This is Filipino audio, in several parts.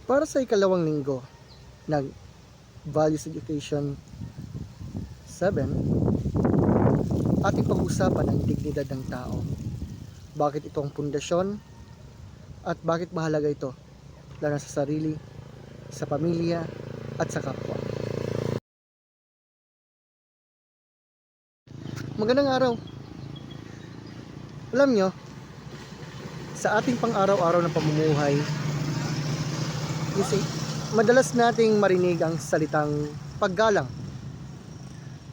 Para sa ikalawang linggo ng Values Education 7, ating pag-usapan ang dignidad ng tao. Bakit ito ang pundasyon at bakit mahalaga ito lalo sa sarili, sa pamilya at sa kapwa. Magandang araw. Alam nyo, sa ating pang-araw-araw na pamumuhay, madalas nating marinig ang salitang paggalang.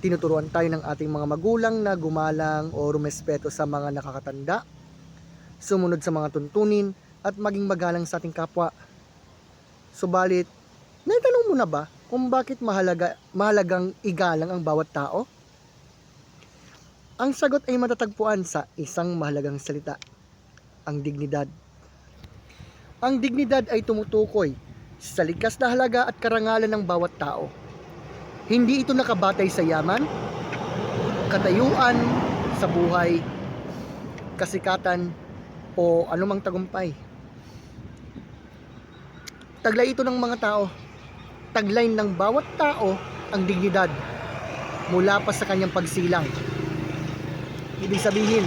Tinuturuan tayo ng ating mga magulang na gumalang o rumespeto sa mga nakakatanda, sumunod sa mga tuntunin at maging magalang sa ating kapwa. Subalit, naitanong mo na ba kung bakit mahalagang igalang ang bawat tao? Ang sagot ay matatagpuan sa isang mahalagang salita, ang dignidad. Ang dignidad ay tumutukoy sa likas na halaga at karangalan ng bawat tao. Hindi ito nakabatay sa yaman, katayuan sa buhay, kasikatan o anumang tagumpay. Taglay ito ng mga tao. Taglay ng bawat tao ang dignidad mula pa sa kanyang pagsilang. Ibig sabihin,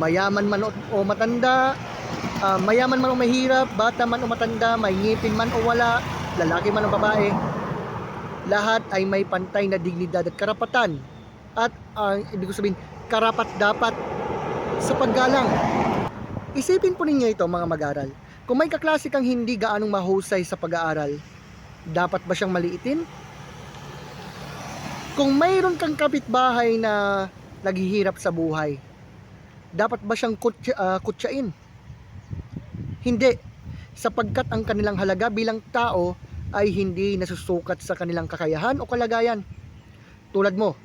mayaman man o matanda, mayaman man o mahirap, bata man o matanda, may ngipin man o wala, lalaki man o babae, lahat ay may pantay na dignidad at karapatan at ibig sabihin, karapat dapat sa paggalang. Isipin po ninyo ito mga mag-aral. Kung may kaklase kang hindi gaanong mahusay sa pag-aaral, dapat ba siyang maliitin? Kung mayroon kang kapitbahay na naghihirap sa buhay, dapat ba siyang kutsain? Hindi, sapagkat ang kanilang halaga bilang tao ay hindi nasusukat sa kanilang kakayahan o kalagayan. Tulad mo,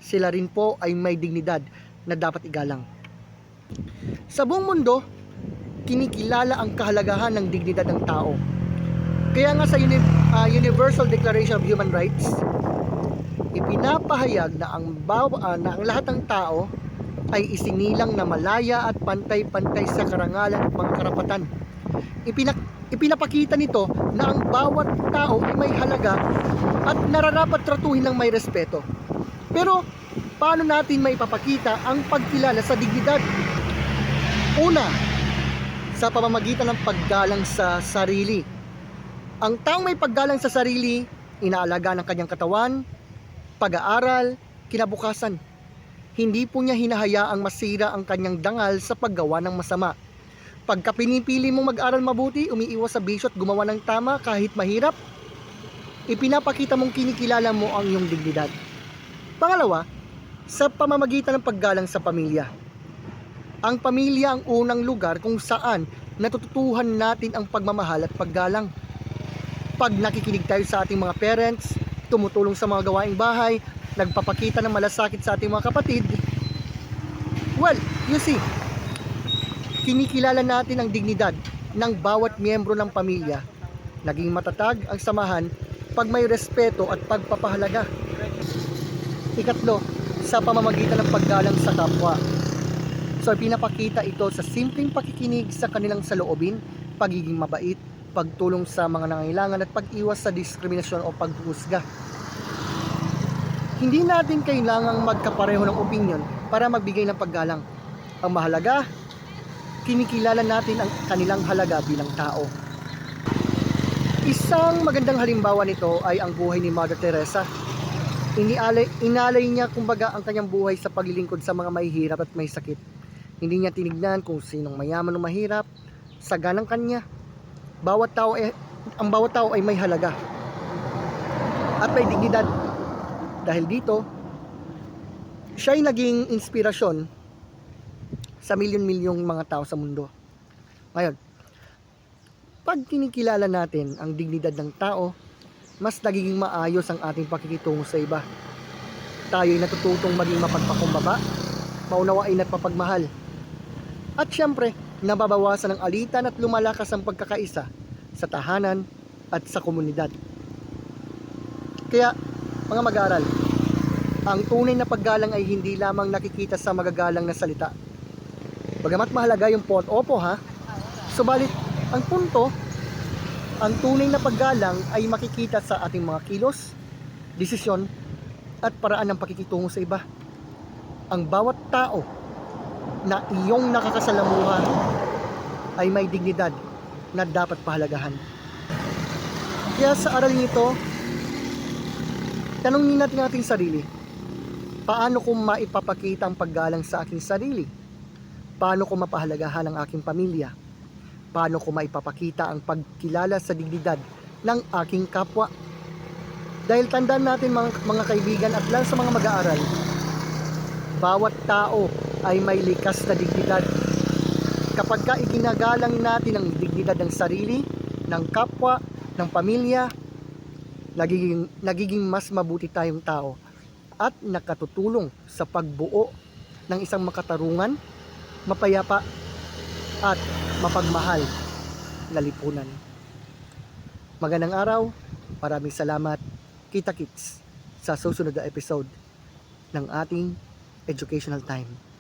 sila rin po ay may dignidad na dapat igalang. Sa buong mundo, kinikilala ang kahalagahan ng dignidad ng tao. Kaya nga sa Universal Declaration of Human Rights, ipinapahayag na ang lahat ng tao ay isinilang na malaya at pantay-pantay sa karangalan at mga karapatan. Ipinapakita nito na ang bawat tao ay may halaga at nararapat tratuhin ng may respeto. Pero paano natin maipapakita ang pagkilala sa dignidad? Una, sa pamamagitan ng paggalang sa sarili. Ang taong may paggalang sa sarili, inaalagaan ang kanyang katawan, pag-aaral, kinabukasan. Hindi po niya hinahayaang masira ang kanyang dangal sa paggawa ng masama. Pagka pinipili mong mag-aral mabuti, umiiwas sa bisyo at gumawa ng tama kahit mahirap, ipinapakita mong kinikilala mo ang iyong dignidad. Pangalawa, sa pamamagitan ng paggalang sa pamilya. Ang pamilya ang unang lugar kung saan natututuhan natin ang pagmamahal at paggalang. Pag nakikinig tayo sa ating mga parents, tumutulong sa mga gawaing bahay, nagpapakita ng malasakit sa ating mga kapatid, well, you see, kinikilala natin ang dignidad ng bawat miyembro ng pamilya. Naging matatag ang samahan pag may respeto at pagpapahalaga. Ikatlo, sa pamamagitan ng paggalang sa kapwa. So, pinapakita ito sa simpleng pakikinig sa kanilang saloobin, pagiging mabait, pagtulong sa mga nangangailangan at pag-iwas sa diskriminasyon o paghuhusga. Hindi natin kailangang magkapareho ng opinyon para magbigay ng paggalang. Ang mahalaga, kinikilala natin ang kanilang halaga bilang tao. Isang magandang halimbawa nito ay ang buhay ni Mother Teresa. Inalay niya kumbaga ang kanyang buhay sa paglilingkod sa mga mahihirap at may sakit. Hindi niya tinignan kung sinong mayaman o mahirap, saganang kanya. Ang bawat tao ay may halaga at may dignidad. Dahil dito, siya ay naging inspirasyon sa milyon-milyong mga tao sa mundo. Ngayon, pag kinikilala natin ang dignidad ng tao, mas nagiging maayos ang ating pakikitungo sa iba. Tayo ay natututong maging mapagpakumbaba, maunawain at mapagmahal. At syempre, nababawasan ang alitan at lumalakas ang pagkakaisa sa tahanan at sa komunidad. Kaya, mga mag-aaral, ang tunay na paggalang ay hindi lamang nakikita sa magagalang na salita. Bagamat mahalaga yung po at opo subalit ang punto, Ang tunay na paggalang ay makikita sa ating mga kilos, desisyon, at paraan ng pakikitungo sa iba. Ang bawat tao na iyong nakakasalamuha ay may dignidad na dapat pahalagahan. Kaya sa aralin ito, tanongin natin ang ating sarili. Paano ko maipapakita ang paggalang sa aking sarili? Paano ko mapahalagahan ang aking pamilya? Paano ko maipapakita ang pagkilala sa dignidad ng aking kapwa? Dahil tandaan natin mga kaibigan at lalo sa mga mag-aaral, bawat tao ay may likas na dignidad. Kapag ka iginagalang natin ang dignidad ng sarili, ng kapwa, ng pamilya, nagiging mas mabuti tayong tao at nakatutulong sa pagbuo ng isang makatarungan, mapayapa at mapagmahal na lipunan. Magandang araw, maraming salamat. Kita-kits sa susunod na episode ng ating Educational Time.